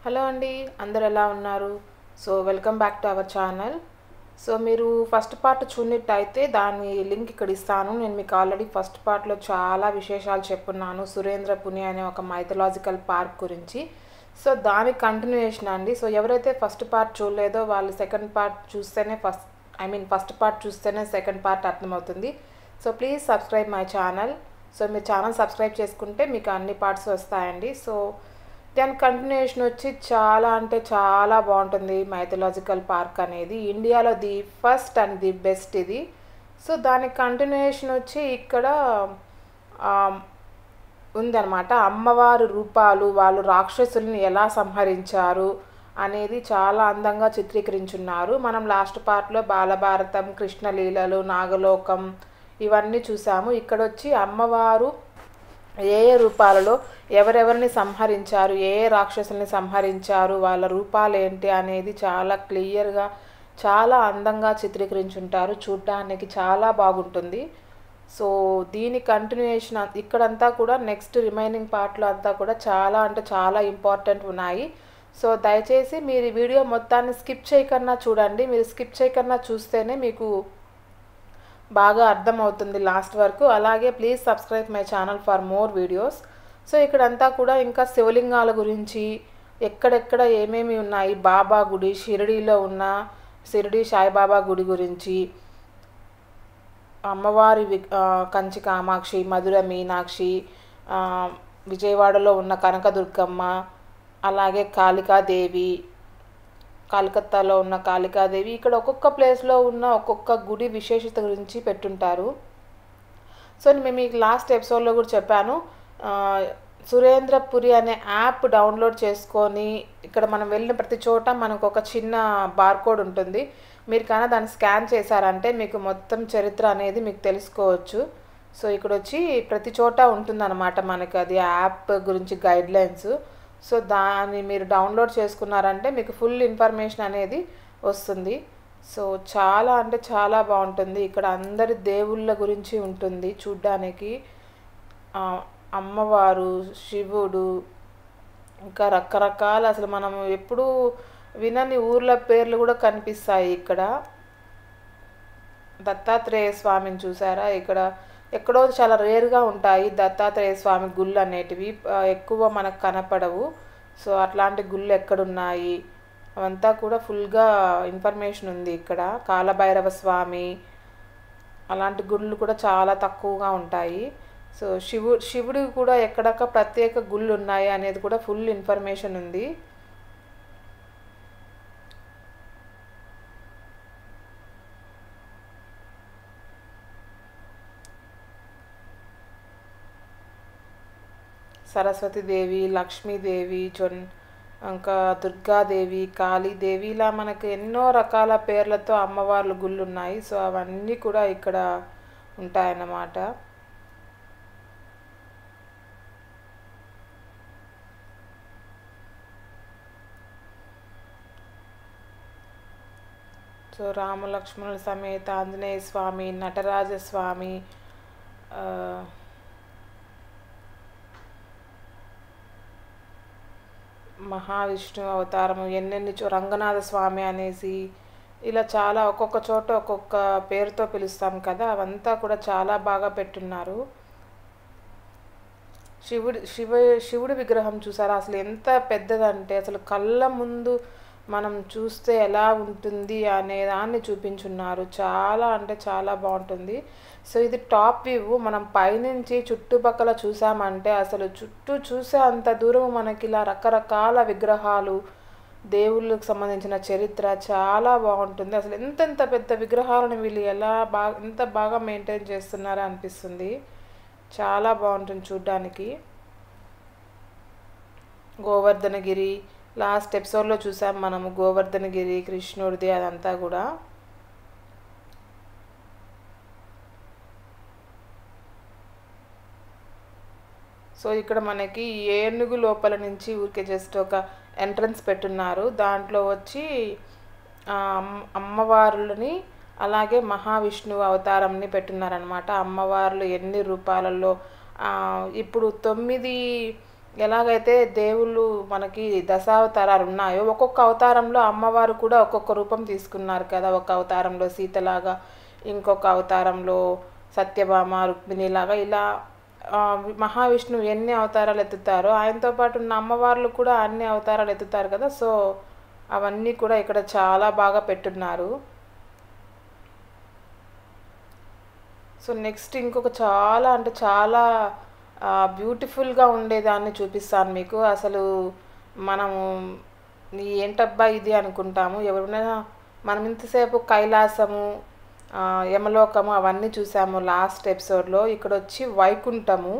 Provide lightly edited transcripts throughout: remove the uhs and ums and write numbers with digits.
Hello అండి, అందరు ఎలా ఉన్నారు? So welcome back to our channel. So మీరు ఫస్ట్ పార్ట్ చూడనిట్టయితే దాని లింక్ ఇక్కడ ఇస్తాను. నేను మీకు ఆల్రెడీ ఫస్ట్ పార్ట్లో చాలా విశేషాలు చెప్పున్నాను సురేంద్రపుని అనే ఒక మైథలాజికల్ పార్క్ గురించి. సో దాని కంటిన్యూయేషన్ అండి. సో ఎవరైతే ఫస్ట్ పార్ట్ చూడలేదో వాళ్ళు సెకండ్ పార్ట్ చూస్తేనే ఫస్ట్ పార్ట్ చూస్తేనే సెకండ్ పార్ట్ అర్థమవుతుంది. So please subscribe my channel. So మీరు ఛానల్ సబ్స్క్రైబ్ చేసుకుంటే మీకు అన్ని పార్ట్స్ వస్తాయండి. సో దాని కంటిన్యూషన్ వచ్చి చాలా అంటే చాలా బాగుంటుంది. మైథలాజికల్ పార్క్ అనేది ఇండియాలో the first and the best ఇది. సో దాని కంటిన్యూషన్ వచ్చి ఇక్కడ ఉందన్నమాట. అమ్మవారి రూపాలు వాళ్ళు రాక్షసుల్ని ఎలా సంహరించారు అనేది చాలా అందంగా చిత్రీకరించున్నారు. మనం లాస్ట్ పార్ట్లో బాలభారతం, కృష్ణలీలలు, నాగలోకం ఇవన్నీ చూసాము. ఇక్కడ వచ్చి అమ్మవారు ఏ ఏ రూపాలలో ఎవరెవరిని సంహరించారు, ఏ ఏ రాక్షసుల్ని సంహరించారు, వాళ్ళ రూపాలు ఏంటి అనేది చాలా క్లియర్గా చాలా అందంగా చిత్రీకరించుంటారు. చూడడానికి చాలా బాగుంటుంది. సో దీని కంటిన్యూయేషన్ ఇక్కడంతా కూడా నెక్స్ట్ రిమైనింగ్ పార్ట్లో అంతా కూడా చాలా అంటే చాలా ఇంపార్టెంట్ ఉన్నాయి. సో దయచేసి మీరు ఈ వీడియో మొత్తాన్ని స్కిప్ చేయకుండా చూడండి. మీరు స్కిప్ చేయకుండా చూస్తేనే మీకు బాగా అర్థమవుతుంది లాస్ట్ వరకు. అలాగే please subscribe my channel for more videos. So ఇక్కడంతా కూడా ఇంకా శివలింగాల గురించి ఎక్కడెక్కడ ఏమేమి ఉన్నాయి, బాబా గుడి, షిరిడీలో ఉన్న షిరిడీ సాయిబాబా గుడి గురించి, అమ్మవారి కంచి కామాక్షి, మధుర మీనాక్షి, విజయవాడలో ఉన్న కనకదుర్గమ్మ, అలాగే కాళికాదేవి, కలకత్తాలో ఉన్న కాళికాదేవి, ఇక్కడ ఒక్కొక్క ప్లేస్లో ఉన్న ఒక్కొక్క గుడి విశేషత గురించి పెట్టుంటారు. సో మేము మీకు లాస్ట్ ఎపిసోడ్లో కూడా చెప్పాను, సురేంద్రపురి అనే యాప్ డౌన్లోడ్ చేసుకొని ఇక్కడ మనం వెళ్ళిన ప్రతి చోట మనకు ఒక చిన్న బార్కోడ్ ఉంటుంది. మీరు కానీ దాన్ని స్కాన్ చేశారంటే మీకు మొత్తం చరిత్ర అనేది మీకు తెలుసుకోవచ్చు. సో ఇక్కడ వచ్చి ప్రతి చోట ఉంటుందన్నమాట మనకి అది యాప్ గురించి గైడ్లైన్స్. సో దాన్ని మీరు డౌన్లోడ్ చేసుకున్నారంటే మీకు ఫుల్ ఇన్ఫర్మేషన్ అనేది వస్తుంది. సో చాలా అంటే చాలా బాగుంటుంది. ఇక్కడ అందరి దేవుళ్ళ గురించి ఉంటుంది చూడ్డానికి. అమ్మవారు, శివుడు, ఇంకా రకరకాల అసలు మనం ఎప్పుడూ వినని ఊర్ల పేర్లు కూడా కనిపిస్తాయి ఇక్కడ. దత్తాత్రేయ స్వామిని చూసారా? ఇక్కడ ఎక్కడో చాలా రేర్గా ఉంటాయి దత్తాత్రేయ స్వామి గుళ్ళు అనేటివి, ఎక్కువ మనకు కనపడవు. సో అట్లాంటి గుళ్ళు ఎక్కడున్నాయి అవంతా కూడా ఫుల్గా ఇన్ఫర్మేషన్ ఉంది ఇక్కడ. కాలభైరవ స్వామి అలాంటి గుళ్ళు కూడా చాలా తక్కువగా ఉంటాయి. సో శివుడికి కూడా ఎక్కడక్క ప్రత్యేక గుళ్ళు ఉన్నాయి అనేది కూడా ఫుల్ ఇన్ఫర్మేషన్ ఉంది. సరస్వతీదేవి, లక్ష్మీదేవి, ఇంకా దుర్గాదేవి, కాళీదేవి, ఇలా మనకు ఎన్నో రకాల పేర్లతో అమ్మవార్ల గుళ్ళు ఉన్నాయి. సో అవన్నీ కూడా ఇక్కడ ఉంటాయన్నమాట. సో రామలక్ష్మణుల సమేత ఆంజనేయ స్వామి, నటరాజస్వామి, మహావిష్ణు అవతారము, ఎన్నెన్ని రంగనాథ స్వామి అనేసి ఇలా చాలా ఒక్కొక్క చోట ఒక్కొక్క పేరుతో పిలుస్తాం కదా, అవంతా కూడా చాలా బాగా పెట్టున్నారు. శివుడి విగ్రహం చూసారా? అసలు ఎంత పెద్దదంటే అసలు కళ్ళ ముందు మనం చూస్తే ఎలా ఉంటుంది అనే దాన్ని చూపించున్నారు. చాలా అంటే చాలా బాగుంటుంది. సో ఇది టాప్ వ్యూ. మనం పైనుంచి చుట్టుపక్కల చూసామంటే అసలు చుట్టూ చూసే అంత దూరం మనకి ఇలా రకరకాల విగ్రహాలు, దేవుళ్ళకి సంబంధించిన చరిత్ర చాలా బాగుంటుంది. అసలు ఎంతెంత పెద్ద విగ్రహాలను వీళ్ళు ఎంత బాగా మెయింటైన్ చేస్తున్నారో అనిపిస్తుంది. చాలా బాగుంటుంది చూడ్డానికి. గోవర్ధనగిరి లాస్ట్ ఎపిసోడ్లో చూసాం మనము, గోవర్ధనగిరి కృష్ణుడిది అదంతా కూడా. సో ఇక్కడ మనకి ఏనుగు లోపల నుంచి ఊరికే జస్ట్ ఒక ఎంట్రన్స్ పెట్టున్నారు. దాంట్లో వచ్చి అమ్మవార్లని అలాగే మహావిష్ణువు అవతారంని పెట్టున్నారనమాట. అమ్మవార్లు ఎన్ని రూపాలలో ఇప్పుడు 9 ఎలాగైతే దేవుళ్ళు మనకి దశావతారాలు ఉన్నాయో ఒక్కొక్క అవతారంలో అమ్మవారు కూడా ఒక్కొక్క రూపం తీసుకున్నారు కదా. ఒక అవతారంలో సీతలాగా, ఇంకొక అవతారంలో సత్యభామ రుక్మిణిలాగా, ఇలా మహావిష్ణువు ఎన్ని అవతారాలు ఎత్తుతారో ఆయనతో పాటు ఉన్న అమ్మవార్లు కూడా అన్ని అవతారాలు ఎత్తుతారు కదా. సో అవన్నీ కూడా ఇక్కడ చాలా బాగా పెట్టున్నారు. సో నెక్స్ట్ ఇంకొక చాలా అంటే చాలా బ్యూటిఫుల్గా ఉండేదాన్ని చూపిస్తాను మీకు. అసలు మనము ఏంటబ్బా ఇది అనుకుంటాము ఎవరైనా. మనం ఇంతసేపు కైలాసము, యమలోకము అవన్నీ చూసాము లాస్ట్ ఎపిసోడ్లో. ఇక్కడ వచ్చి వైకుంఠము.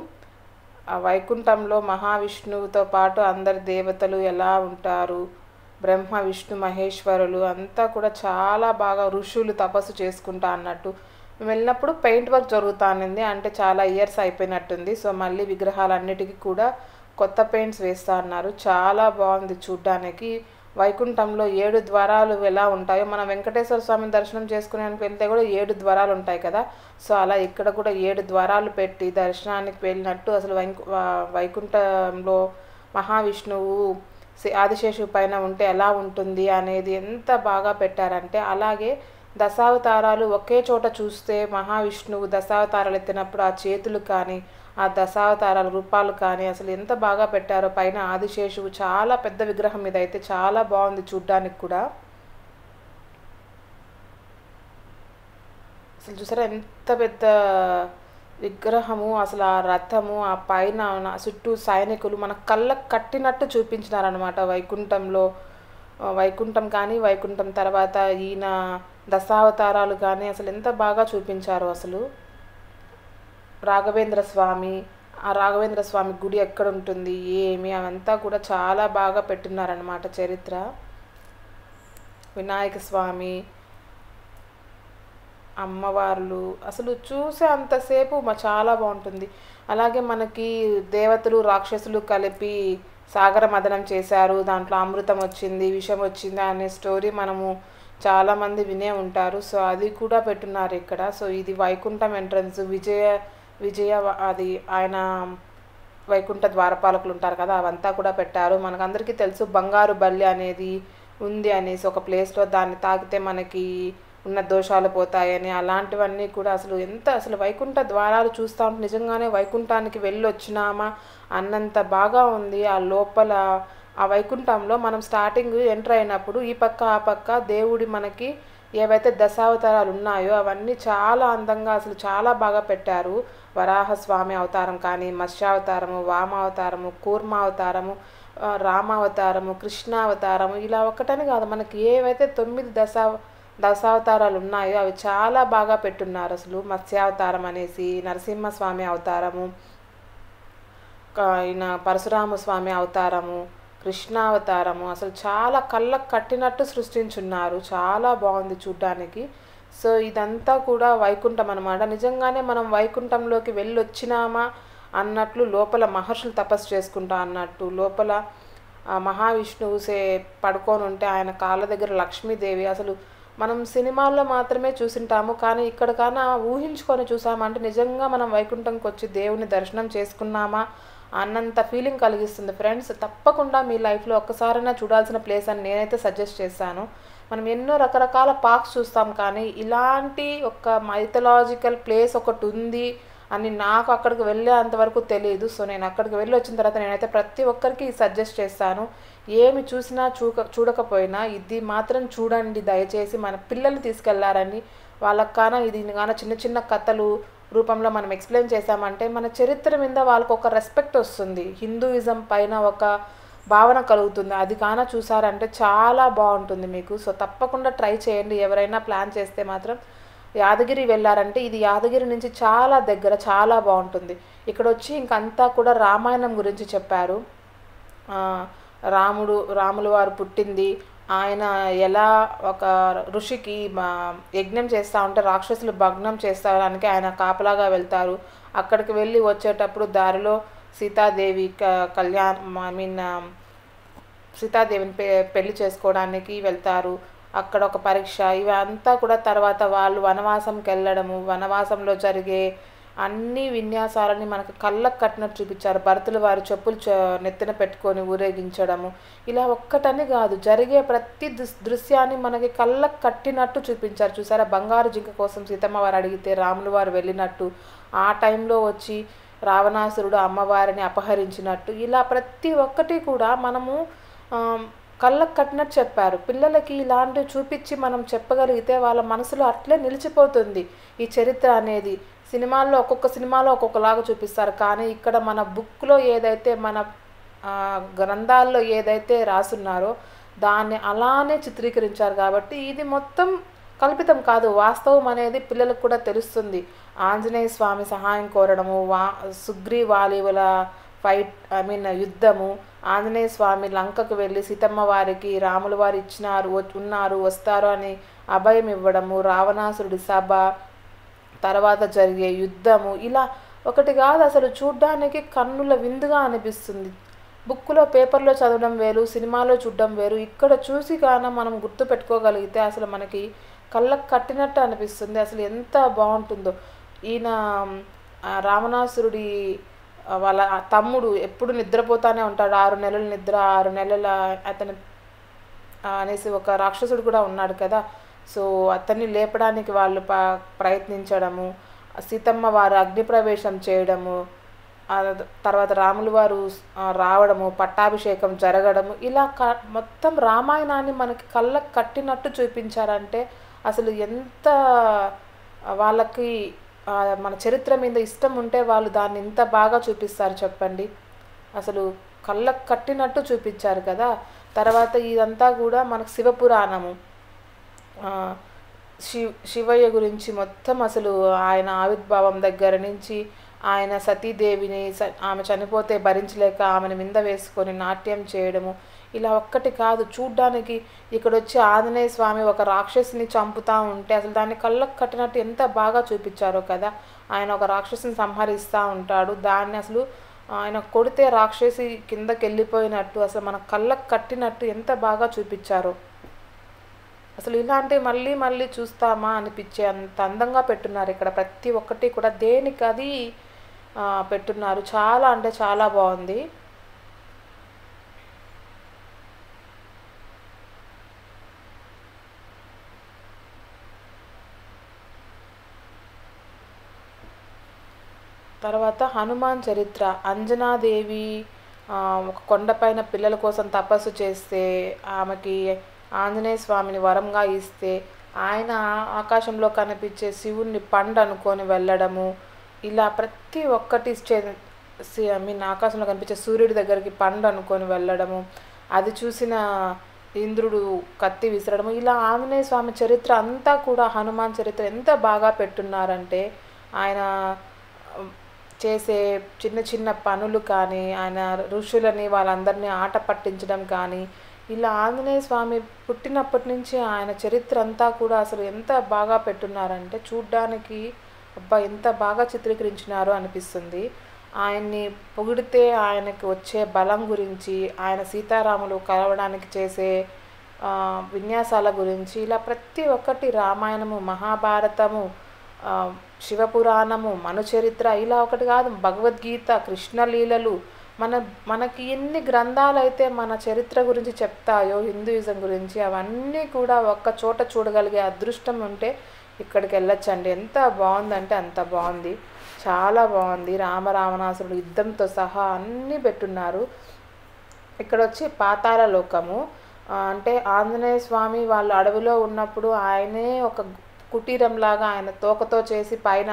ఆ వైకుంఠంలో మహావిష్ణువుతో పాటు అందరి దేవతలు ఎలా ఉంటారు, బ్రహ్మ విష్ణు మహేశ్వరులు అంతా కూడా చాలా బాగా ఋషులు తపస్సు చేసుకుంటా అన్నట్టు. మేము వెళ్ళినప్పుడు పెయింట్ వర్క్ జరుగుతానింది, అంటే చాలా ఇయర్స్ అయిపోయినట్టుంది. సో మళ్ళీ విగ్రహాలన్నిటికీ కూడా కొత్త పెయింట్స్ వేస్తా అన్నారు. చాలా బాగుంది చూడ్డానికి. వైకుంఠంలో 7 ద్వారాలు ఎలా ఉంటాయో, మనం వెంకటేశ్వర స్వామిని దర్శనం చేసుకునేందుకు వెళ్తే కూడా 7 ద్వారాలు ఉంటాయి కదా. సో అలా ఇక్కడ కూడా 7 ద్వారాలు పెట్టి దర్శనానికి వెళ్ళినట్టు అసలు వైకుంఠంలో మహావిష్ణువు ఆదిశేషు పైన ఉంటే ఎలా ఉంటుంది అనేది ఎంత బాగా పెట్టారంటే. అలాగే దశావతారాలు ఒకే చోట చూస్తే మహావిష్ణువు దశావతారాలు ఎత్తినప్పుడు ఆ చేతులు కానీ, ఆ దశావతారాల రూపాలు కానీ అసలు ఎంత బాగా పెట్టారో. పైన ఆదిశేషువు చాలా పెద్ద విగ్రహం మీద అయితే చాలా బాగుంది చూడ్డానికి కూడా. అసలు చూసారా ఎంత పెద్ద విగ్రహము, అసలు ఆ రథము, ఆ పైన చుట్టూ సైనికులు మన కళ్ళకు కట్టినట్టు చూపించినారనమాట వైకుంఠంలో. వైకుంఠం కానీ వైకుంఠం తర్వాత ఈయన దశావతారాలు కానీ అసలు ఎంత బాగా చూపించారు అసలు. రాఘవేంద్ర స్వామి, ఆ రాఘవేంద్ర స్వామి గుడి ఎక్కడ ఉంటుంది ఏమి అవంతా కూడా చాలా బాగా పెట్టున్నారనమాట చరిత్ర. వినాయక స్వామి, అమ్మవార్లు అసలు చూసే అంతసేపు చాలా బాగుంటుంది. అలాగే మనకి దేవతలు రాక్షసులు కలిపి సాగర మదనం చేశారు, దాంట్లో అమృతం వచ్చింది, విషం వచ్చింది అనే స్టోరీ మనము చాలామంది వినే ఉంటారు. సో అది కూడా పెట్టున్నారు ఇక్కడ. సో ఇది వైకుంఠం ఎంట్రన్స్. విజయ అది ఆయన వైకుంఠ ద్వారపాలకులు ఉంటారు కదా, అవంతా కూడా పెట్టారు. మనకందరికీ తెలుసు బంగారు బల్లి అనేది ఉంది అనేసి ఒక ప్లేస్లో, దాన్ని తాకితే మనకి ఉన్న దోషాలు పోతాయని. అలాంటివన్నీ కూడా అసలు వైకుంఠ ద్వారాలు చూస్తూ ఉంటే నిజంగానే వైకుంఠానికి వెళ్ళి వచ్చినామా అన్నంత బాగా ఉంది. ఆ లోపల ఆ వైకుంఠంలో మనం స్టార్టింగ్ ఎంటర్ అయినప్పుడు ఈ పక్క ఆ పక్క దేవుడి మనకి ఏవైతే దశావతారాలు ఉన్నాయో అవన్నీ చాలా అందంగా అసలు చాలా బాగా పెట్టారు. వరాహస్వామి అవతారం కానీ, మత్స్యావతారము, వామావతారము, కూర్మావతారము, రామావతారము, కృష్ణావతారము, ఇలా ఒక్కటని కాదు మనకి ఏవైతే 9 దశావతారాలు ఉన్నాయో అవి చాలా బాగా పెట్టున్నారు అసలు. మత్స్యావతారం అనేసి, నరసింహస్వామి అవతారము, ఈయన పరశురామ స్వామి అవతారము, కృష్ణావతారము, అసలు చాలా కళ్ళకు కట్టినట్టు సృష్టించున్నారు. చాలా బాగుంది చూడ్డానికి. సో ఇదంతా కూడా వైకుంఠం అనమాట. నిజంగానే మనం వైకుంఠంలోకి వెళ్ళి వచ్చినామా అన్నట్లు లోపల మహర్షులు తపస్సు చేసుకుంటా అన్నట్టు. లోపల మహావిష్ణువు పడుకొని ఉంటే ఆయన కాళ్ళ దగ్గర లక్ష్మీదేవి. అసలు మనం సినిమాల్లో మాత్రమే చూసింటాము, కానీ ఇక్కడ కన్నా ఊహించుకొని చూసామంటే నిజంగా మనం వైకుంఠంకి వచ్చి దేవుని దర్శనం చేసుకున్నామా అన్నంత ఫీలింగ్ కలిగిస్తుంది ఫ్రెండ్స్. తప్పకుండా మీ లైఫ్లో ఒక్కసారైనా చూడాల్సిన ప్లేస్ అని నేనైతే సజెస్ట్ చేస్తాను. మనం ఎన్నో రకరకాల పార్క్స్ చూస్తాం, కానీ ఇలాంటి ఒక మైథలాజికల్ ప్లేస్ ఒకటి ఉంది అని నాకు అక్కడికి వెళ్ళేంతవరకు తెలియదు. సో నేను అక్కడికి వెళ్ళి వచ్చిన తర్వాత నేనైతే ప్రతి ఒక్కరికి సజెస్ట్ చేస్తాను, ఏమి చూసినా చూడకపోయినా ఇది మాత్రం చూడండి దయచేసి. మన పిల్లల్ని తీసుకెళ్లారని వాళ్ళకి కాన ఇది కాన చిన్న చిన్న కథలు రూపంలో మనం ఎక్స్ప్లెయిన్ చేశామంటే మన చరిత్ర మీద వాళ్ళకు ఒక రెస్పెక్ట్ వస్తుంది, హిందూయిజం పైన ఒక భావన కలుగుతుంది. అది కాన చూసారంటే చాలా బాగుంటుంది మీకు. సో తప్పకుండా ట్రై చేయండి. ఎవరైనా ప్లాన్ చేస్తే మాత్రం యాదగిరి వెళ్ళారంటే ఇది యాదగిరి నుంచి చాలా దగ్గర, చాలా బాగుంటుంది. ఇక్కడ వచ్చి ఇంకంతా కూడా రామాయణం గురించి చెప్పారు. రాములు వారు పుట్టింది, ఆయన ఎలా ఒక ఋషికి యజ్ఞం చేస్తూ ఉంటే రాక్షసులు భగ్నం చేస్తానికి ఆయన కాపలాగా వెళ్తారు. అక్కడికి వెళ్ళి వచ్చేటప్పుడు దారిలో సీతాదేవి సీతాదేవిని పెళ్లి చేసుకోవడానికి వెళ్తారు. అక్కడ ఒక పరీక్ష, ఇవంతా కూడా తర్వాత వాళ్ళు వనవాసంకి వెళ్ళడము, వనవాసంలో జరిగే అన్ని విన్యాసాలని మనకు కళ్ళకు కట్టినట్టు చూపించారు. భరతులు వారి చెప్పులు నెత్తిన పెట్టుకొని ఊరేగించడము, ఇలా ఒక్కటని కాదు, జరిగే ప్రతి దృశ్యాన్ని మనకి కళ్ళకు కట్టినట్టు చూపించారు. చూసారా, బంగారు జింక కోసం సీతమ్మ వారు అడిగితే రాములు వారు వెళ్ళినట్టు, ఆ టైంలో వచ్చి రావణాసురుడు అమ్మవారిని అపహరించినట్టు, ఇలా ప్రతి ఒక్కటి కూడా మనము కళ్ళకు కట్టినట్టు చెప్పారు. పిల్లలకి ఇలాంటివి చూపించి మనం చెప్పగలిగితే వాళ్ళ మనసులో అట్లే నిలిచిపోతుంది ఈ చరిత్ర అనేది. సినిమాల్లో ఒక్కొక్క సినిమాలో ఒక్కొక్కలాగా చూపిస్తారు, కానీ ఇక్కడ మన బుక్లో ఏదైతే, మన గ్రంథాల్లో ఏదైతే రాసున్నారో దాన్ని అలానే చిత్రీకరించారు. కాబట్టి ఇది మొత్తం కల్పితం కాదు, వాస్తవం అనేది పిల్లలకు కూడా తెలుస్తుంది. ఆంజనేయ స్వామి సహాయం కోరడము, సుగ్రీవాలివుల ఫైట్, యుద్ధము, ఆంజనేయ స్వామి లంకకు వెళ్ళి సీతమ్మ వారికి రాముల వారు ఉన్నారు వస్తారు అని అభయం ఇవ్వడము, రావణాసురుడి సభ, తర్వాత జరిగే యుద్ధము, ఇలా ఒకటి కాదు అసలు చూడ్డానికి కన్నుల విందుగా అనిపిస్తుంది. బుక్లో పేపర్లో చదవడం వేరు, సినిమాలో చూడడం వేరు. ఇక్కడ చూసి కానీ మనం గుర్తు పెట్టుకోగలిగితే అసలు మనకి కళ్ళకు కట్టినట్టు అనిపిస్తుంది. అసలు ఎంత బాగుంటుందో. ఈయన రావణాసురుడి వాళ్ళ తమ్ముడు ఎప్పుడు నిద్రపోతానే ఉంటాడు, 6 నెలల నిద్ర, 6 నెలల అతని అనేసి ఒక రాక్షసుడు కూడా ఉన్నాడు కదా. సో అతన్ని లేపడానికి వాళ్ళు ప్రయత్నించడము, సీతమ్మ వారు అగ్నిప్రవేశం చేయడము, తర్వాత రాములు వారు రావడము, పట్టాభిషేకం జరగడము, ఇలా మొత్తం రామాయణాన్ని మనకి కళ్ళకు కట్టినట్టు చూపించారంటే అసలు ఎంత వాళ్ళకి మన చరిత్ర మీద ఇష్టం ఉంటే వాళ్ళు దాన్ని ఇంత బాగా చూపిస్తారు చెప్పండి. అసలు కళ్ళకు కట్టినట్టు చూపించారు కదా. తర్వాత ఇదంతా కూడా మనకు శివపురాణము, శివయ్య గురించి మొత్తం అసలు ఆయన ఆవిర్భావం దగ్గర నుంచి ఆయన సతీదేవిని ఆమె చనిపోతే భరించలేక ఆమెను మీద వేసుకొని నాట్యం చేయడము, ఇలా ఒక్కటి కాదు చూడ్డానికి. ఇక్కడ వచ్చి ఆంజనేయ స్వామి ఒక రాక్షసిని చంపుతూ ఉంటే అసలు దాన్ని కళ్ళకు కట్టినట్టు ఎంత బాగా చూపించారో కదా. ఆయన ఒక రాక్షసిని సంహరిస్తూ ఉంటాడు, దాన్ని అసలు ఆయన కొడితే రాక్షసి కిందకి వెళ్ళిపోయినట్టు అసలు మన కళ్ళకు కట్టినట్టు ఎంత బాగా చూపించారో. అసలు ఇలాంటివి మళ్ళీ మళ్ళీ చూస్తామా అనిపించే అంత అందంగా పెట్టున్నారు ఇక్కడ. ప్రతి ఒక్కటి కూడా దేనికి అది పెట్టున్నారు. చాలా అంటే చాలా బాగుంది. తర్వాత హనుమాన్ చరిత్ర, అంజనాదేవి ఒక కొండపైన పిల్లల కోసం తపస్సు చేస్తే ఆమెకి ఆంజనేయ స్వామిని వరంగా ఇస్తే ఆయన ఆకాశంలో కనిపించే శివుణ్ణి పండు అనుకొని వెళ్ళడము, ఇలా ప్రతి ఒక్కటి ఆకాశంలో కనిపించే సూర్యుడి దగ్గరికి పండు అనుకొని వెళ్ళడము, అది చూసిన ఇంద్రుడు కత్తి విసరడము, ఇలా ఆంజనేయ స్వామి చరిత్ర అంతా కూడా హనుమాన్ చరిత్ర ఎంత బాగా పెట్టున్నారంటే ఆయన చేసే చిన్న చిన్న పనులు కానీ, ఆయన ఋషులని వాళ్ళందరినీ ఆట పట్టించడం కానీ, ఇలా ఆంజనేయ స్వామి పుట్టినప్పటి నుంచి ఆయన చరిత్ర అంతా కూడా అసలు ఎంత బాగా పెట్టున్నారంటే చూడ్డానికి అబ్బా ఎంత బాగా చిత్రీకరించినారో అనిపిస్తుంది. ఆయన్ని పొగిడితే ఆయనకి వచ్చే బలం గురించి, ఆయన సీతారాములు కలవడానికి చేసే విన్యాసాల గురించి, ఇలా ప్రతి ఒక్కటి రామాయణము, మహాభారతము, శివపురాణము, మనుచరిత్ర, ఇలా ఒకటి కాదు భగవద్గీత, కృష్ణలీలలు, మనకి ఎన్ని గ్రంథాలు అయితే మన చరిత్ర గురించి చెప్తాయో హిందూయిజం గురించి, అవన్నీ కూడా ఒక్క చోట చూడగలిగే అదృష్టం ఉంటే ఇక్కడికి వెళ్ళొచ్చండి. ఎంత బాగుందంటే అంత బాగుంది, చాలా బాగుంది. రావణాసురుడు యుద్ధంతో సహా అన్నీ పెట్టున్నారు. ఇక్కడ వచ్చి పాతాళ లోకము అంటే ఆంజనేయ స్వామి వాళ్ళు అడవిలో ఉన్నప్పుడు ఆయనే ఒక కుటీరంలాగా ఆయన తోకతో చేసి పైన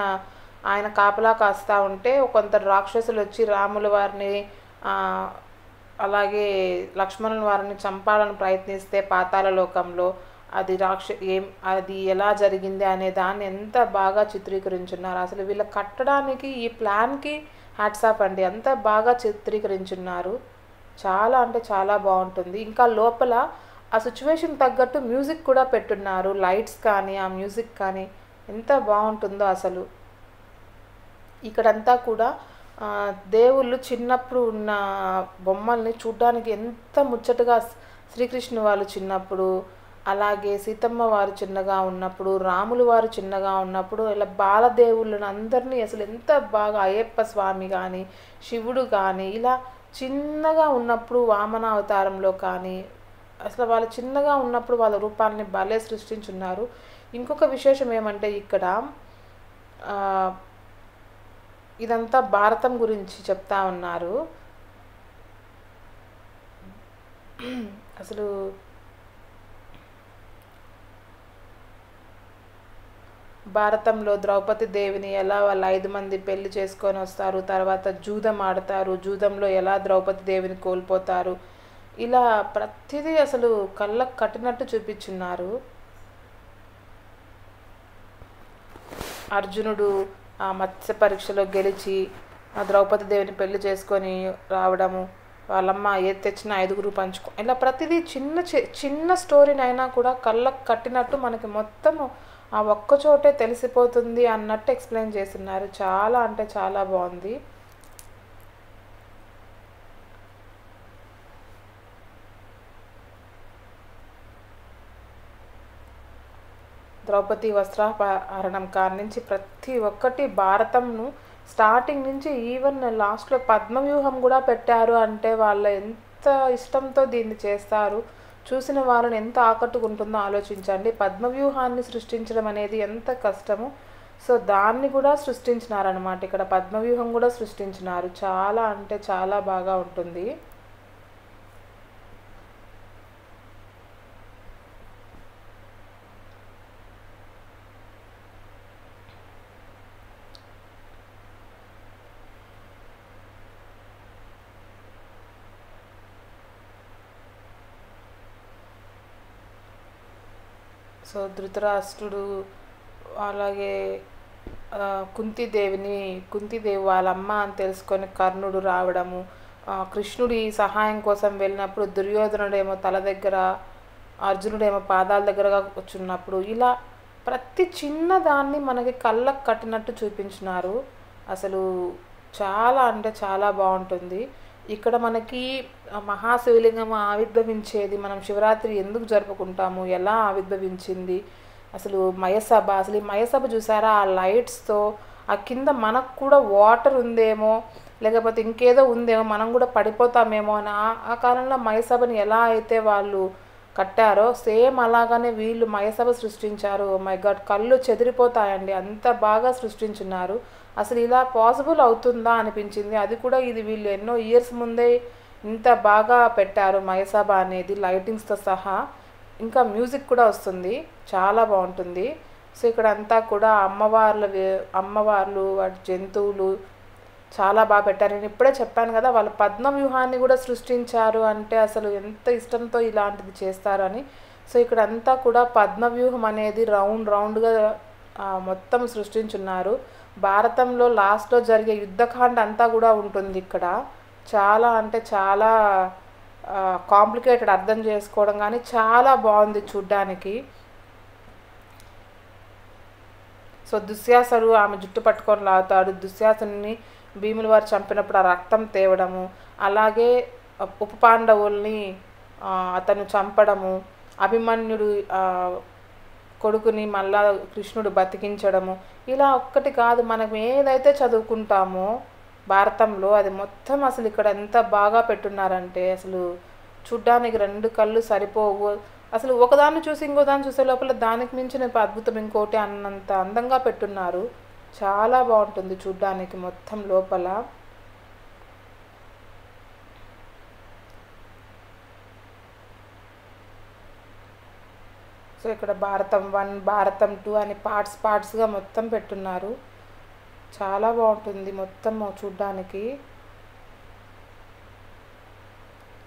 ఆయన కాపలా కాస్తూ ఉంటే కొందరు రాక్షసులు వచ్చి రాముల వారిని అలాగే లక్ష్మణుల వారిని చంపాలని ప్రయత్నిస్తే పాతాళ లోకంలో అది ఎలా జరిగింది అనే దాన్ని ఎంత బాగా చిత్రీకరించున్నారు. అసలు వీళ్ళ కట్టడానికి ఈ ప్లాన్కి హ్యాట్స్ ఆఫ్ అండి, అంత బాగా చిత్రీకరించున్నారు. చాలా అంటే చాలా బాగుంటుంది. ఇంకా లోపల ఆ సిచ్యువేషన్ తగ్గట్టు మ్యూజిక్ కూడా పెట్టున్నారు. లైట్స్ కానీ ఆ మ్యూజిక్ కానీ ఎంత బాగుంటుందో అసలు. ఇక్కడంతా కూడా దేవుళ్ళు చిన్నప్పుడు ఉన్న బొమ్మల్ని చూడ్డానికి ఎంత ముచ్చటగా, శ్రీకృష్ణు వాళ్ళు చిన్నప్పుడు, అలాగే సీతమ్మ వారు చిన్నగా ఉన్నప్పుడు, రాములు వారు చిన్నగా ఉన్నప్పుడు ఇలా బాలదేవుళ్ళను అందరినీ అసలు ఎంత బాగా అయ్యప్ప స్వామి కానీ, శివుడు కానీ ఇలా చిన్నగా ఉన్నప్పుడు వామన అవతారంలో కానీ అసలు వాళ్ళు చిన్నగా ఉన్నప్పుడు వాళ్ళ రూపాలని భలే సృష్టించున్నారు. ఇంకొక విశేషం ఏమంటే ఇక్కడ ఇదంతా భారతం గురించి చెప్తా ఉన్నారు. అసలు భారతంలో ద్రౌపది దేవిని ఎలా వాళ్ళ 5 మంది పెళ్లి చేసుకొని వస్తారు, తర్వాత జూదం ఆడతారు, జూదంలో ఎలా ద్రౌపది దేవిని కోల్పోతారు, ఇలా ప్రతిదీ అసలు కళ్ళకు కట్టినట్టు చూపించున్నారు. అర్జునుడు ఆ మత్స్య పరీక్షలో గెలిచి ఆ ద్రౌపది దేవిని పెళ్లి చేసుకొని రావడము, వాళ్ళమ్మ ఏది తెచ్చినా 5గురు పంచుకో, ఇలా ప్రతిదీ చిన్న స్టోరీనైనా కూడా కళ్ళకు కట్టినట్టు మనకి మొత్తము ఆ ఒక్కచోటే తెలిసిపోతుంది అన్నట్టు ఎక్స్ప్లెయిన్ చేస్తున్నారు. చాలా అంటే చాలా బాగుంది. ద్రౌపది వస్త్రాపహరణం కాడి నుంచి ప్రతి ఒక్కటి భారతంను స్టార్టింగ్ నుంచి ఈవెన్ లాస్ట్లో పద్మవ్యూహం కూడా పెట్టారు అంటే వాళ్ళ ఎంత ఇష్టంతో దీన్ని చేస్తారు, చూసిన వాళ్ళని ఎంత ఆకట్టుకుంటుందో ఆలోచించండి. పద్మవ్యూహాన్ని సృష్టించడం అనేది ఎంత కష్టము, సో దాన్ని కూడా సృష్టించినారనమాట. ఇక్కడ పద్మవ్యూహం కూడా సృష్టించినారు. చాలా అంటే చాలా బాగా ఉంటుంది. సో ధృతరాష్ట్రుడు అలాగే కుంతీదేవి వాళ్ళ అమ్మ అని తెలుసుకొని కర్ణుడు రావడము, కృష్ణుడి సహాయం కోసం వెళ్ళినప్పుడు దుర్యోధనుడేమో తల దగ్గర, అర్జునుడేమో పాదాల దగ్గరగా వచ్చున్నప్పుడు ఇలా ప్రతి చిన్న దాన్ని మనకి కళ్ళకు కట్టినట్టు చూపించినారు. అసలు చాలా అంటే చాలా బాగుంటుంది. ఇక్కడ మనకి మహాశివలింగం ఆవిర్భవించేది, మనం శివరాత్రి ఎందుకు జరుపుకుంటాము, ఎలా ఆవిర్భవించింది, అసలు మయసభ, అసలు ఈ మయసభ చూసారా ఆ లైట్స్తో, ఆ కింద మనకు కూడా వాటర్ ఉందేమో లేకపోతే ఇంకేదో ఉందేమో, మనం కూడా పడిపోతామేమో అని ఆ కాలంలో మయసభని ఎలా అయితే వాళ్ళు కట్టారో సేమ్ అలాగానే వీళ్ళు మయసభ సృష్టించారు. మై గాడ్, కళ్ళు చెదిరిపోతాయండి, అంత బాగా సృష్టించున్నారు. అసలు ఇలా పాసిబుల్ అవుతుందా అనిపించింది. అది కూడా ఇది వీళ్ళు ఎన్నో ఇయర్స్ ముందే ఇంత బాగా పెట్టారు మయసభ అనేది, లైటింగ్స్తో సహా. ఇంకా మ్యూజిక్ కూడా వస్తుంది, చాలా బాగుంటుంది. సో ఇక్కడ అంతా కూడా అమ్మవార్లు వాటి జంతువులు చాలా బాగా పెట్టారు. నేను ఇప్పుడే చెప్పాను కదా, వాళ్ళు పద్మవ్యూహాన్ని కూడా సృష్టించారు అంటే అసలు ఎంత ఇష్టంతో ఇలాంటిది చేస్తారని. సో ఇక్కడ అంతా కూడా పద్మవ్యూహం అనేది రౌండ్గా మొత్తం సృష్టించున్నారు. భారతంలో లాస్ట్లో జరిగే యుద్ధకాండ అంతా కూడా ఉంటుంది ఇక్కడ. చాలా అంటే చాలా కాంప్లికేటెడ్ అర్థం చేసుకోవడం, కానీ చాలా బాగుంది చూడ్డానికి. సో దుశ్శాసనుడు ఆమె జుట్టు పట్టుకొని లాగుతాడు, దుశ్శాసనుని భీముల వారు చంపినప్పుడు ఆ రక్తం తేవడము, అలాగే ఉప పాండవుల్ని అతను చంపడము, అభిమన్యుడు కొడుకుని మళ్ళా కృష్ణుడు బతికించడము, ఇలా ఒక్కటి కాదు మనం ఏదైతే చదువుకుంటామో భారతంలో అది మొత్తం అసలు ఇక్కడ ఎంత బాగా పెట్టున్నారంటే అసలు చూడ్డానికి 2 కళ్ళు సరిపోవు. అసలు ఒకదాన్ని చూసి ఇంకోదాన్ని చూసే లోపల దానికి మించిన అద్భుతం ఇంకోటి అన్నంత అందంగా పెట్టున్నారు. చాలా బాగుంటుంది చూడ్డానికి మొత్తం లోపల. సో ఇక్కడ భారతం 1, భారతం 2 అని పార్ట్స్గా మొత్తం పెట్టున్నారు. చాలా బాగుంటుంది మొత్తం చూడ్డానికి.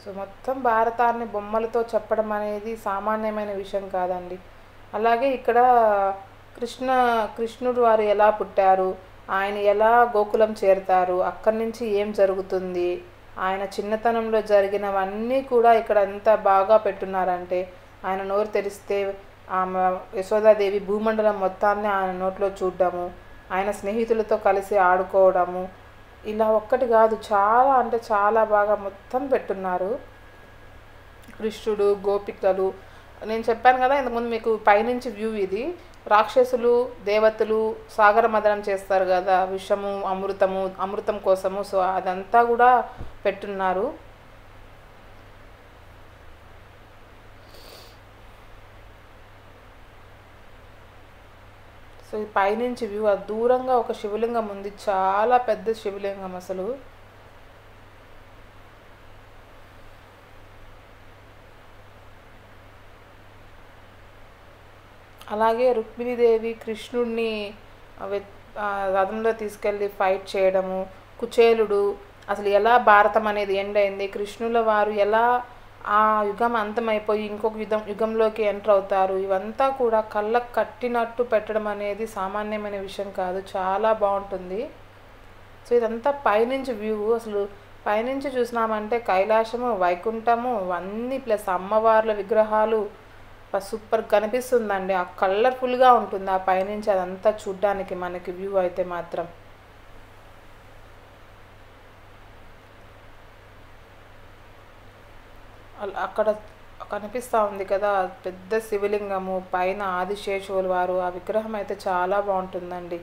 సో మొత్తం భారతాన్ని బొమ్మలతో చెప్పడం అనేది సామాన్యమైన విషయం కాదండి. అలాగే ఇక్కడ కృష్ణుడు వారు ఎలా పుట్టారు, ఆయన ఎలా గోకులం చేరుతారు, అక్కడి నుంచి ఏం జరుగుతుంది, ఆయన చిన్నతనంలో జరిగినవన్నీ కూడా ఇక్కడ ఎంత బాగా పెట్టున్నారంటే ఆయన నోరు తెరిస్తే ఆమె యశోదాదేవి భూమండలం మొత్తాన్ని ఆయన నోట్లో చూడడము, ఆయన స్నేహితులతో కలిసి ఆడుకోవడము, ఇలా ఒక్కటి కాదు చాలా అంటే చాలా బాగా మొత్తం పెట్టున్నారు. కృష్ణుడు, గోపికలు, నేను చెప్పాను కదా ఇంతకుముందు మీకు పైనుంచి వ్యూ ఇది. రాక్షసులు దేవతలు సాగర మదనం చేస్తారు కదా, విషము అమృతం కోసము. సో అదంతా కూడా పెట్టున్నారు. సో ఈ పైనుంచి వ్యూ, దూరంగా ఒక శివలింగం ఉంది, చాలా పెద్ద శివలింగం అసలు. అలాగే రుక్మిణీదేవి కృష్ణుడిని రథంలో తీసుకెళ్ళి ఫైట్ చేయడము, కుచేలుడు అసలు ఎలా భారతం అనేది ఎండ్ అయింది, కృష్ణుల వారు ఎలా ఆ యుగం అంతమైపోయి ఇంకొక యుగంలోకి ఎంటర్ అవుతారు, ఇవంతా కూడా కళ్ళకు కట్టినట్టు పెట్టడం అనేది సామాన్యమైన విషయం కాదు, చాలా బాగుంటుంది. సో ఇదంతా పైనుంచి వ్యూ. అసలు పైనుంచి చూసినామంటే కైలాసము, వైకుంఠము అన్నీ ప్లస్ అమ్మవార్ల విగ్రహాలు సూపర్ కనిపిస్తుందండి. ఆ కలర్ఫుల్గా ఉంటుంది ఆ పైనుంచి అదంతా చూడ్డానికి మనకి వ్యూ అయితే మాత్రం. అక్కడ కనిపిస్తూ ఉంది కదా పెద్ద శివలింగము, పైన ఆదిశేషువుల వారు, ఆ విగ్రహం అయితే చాలా బాగుంటుందండి.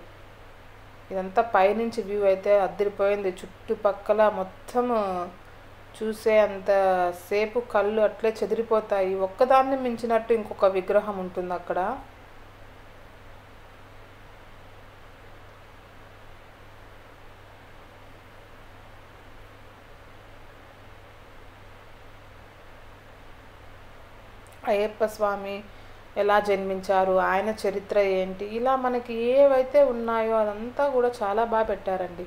ఇదంతా పైనుంచి వ్యూ అయితే అదిరిపోయింది. చుట్టుపక్కల మొత్తము చూసే అంత సేపు కళ్ళు అట్లే చెదిరిపోతాయి. ఒక్కదాన్ని మించినట్టు ఇంకొక విగ్రహం ఉంటుంది అక్కడ. అయ్యప్ప స్వామి ఎలా జన్మించారు, ఆయన చరిత్ర ఏంటి, ఇలా మనకి ఏవైతే ఉన్నాయో అదంతా కూడా చాలా బాగా పెట్టారండి.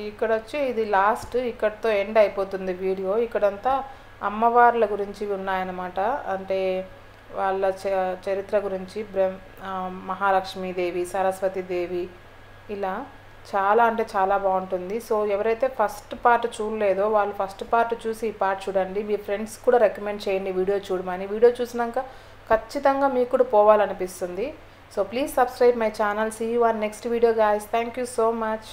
ఇక్కడ వచ్చి ఇది లాస్ట్, ఇక్కడతో ఎండ్ అయిపోతుంది వీడియో. ఇక్కడంతా అమ్మవార్ల గురించి ఉన్నాయన్నమాట. అంటే వాళ్ళ చరిత్ర గురించి మహాలక్ష్మీదేవి, సరస్వతీదేవి, ఇలా చాలా అంటే చాలా బాగుంటుంది. సో ఎవరైతే ఫస్ట్ పార్ట్ చూడలేదో వాళ్ళు ఫస్ట్ పార్ట్ చూసి ఈ పార్ట్ చూడండి. మీ ఫ్రెండ్స్ కూడా రికమెండ్ చేయండి వీడియో చూడమని. వీడియో చూసినాక ఖచ్చితంగా మీకు కూడా పోవాలనిపిస్తుంది. So please subscribe my channel. See you on next video guys. Thank you so much.